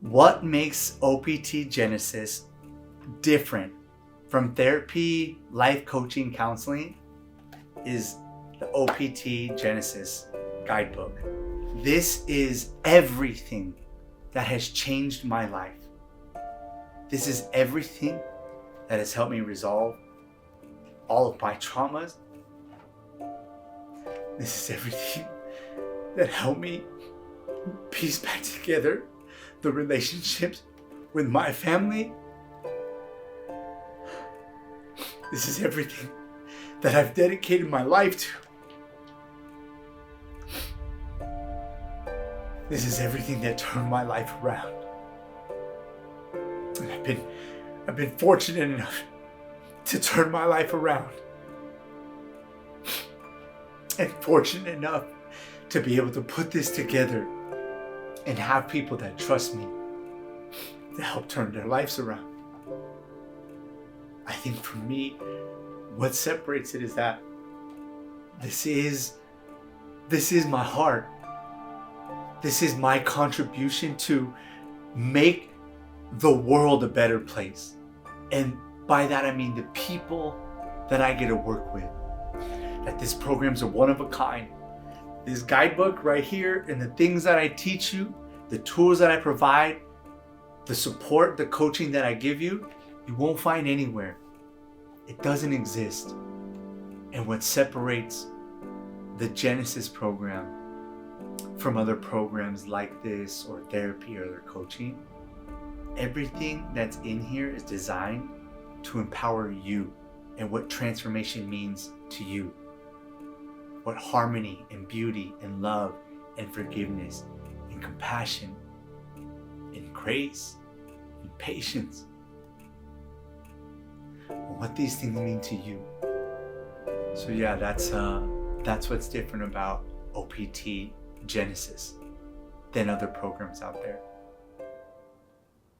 What makes OPT Genesis different from therapy, life coaching, counseling is the OPT Genesis guidebook. This is everything that has changed my life. This is everything that has helped me resolve all of my traumas. This is everything that helped me piece back together the relationships with my family. This is everything that I've dedicated my life to. This is everything that turned my life around. And I've been fortunate enough to turn my life around. And fortunate enough to be able to put this together and have people that trust me to help turn their lives around. I think for me, what separates it is that this is my heart. This is my contribution to make the world a better place. And by that I mean the people that I get to work with. That this program's a one of a kind. This guidebook right here and the things that I teach you, the tools that I provide, the support, the coaching that I give you, you won't find anywhere. It doesn't exist. And what separates the Genesis program from other programs like this or therapy or other coaching, everything that's in here is designed to empower you and what transformation means to you. What harmony and beauty and love and forgiveness and compassion and grace and patience, what these things mean to you. So yeah, that's what's different about OPT Genesis than other programs out there.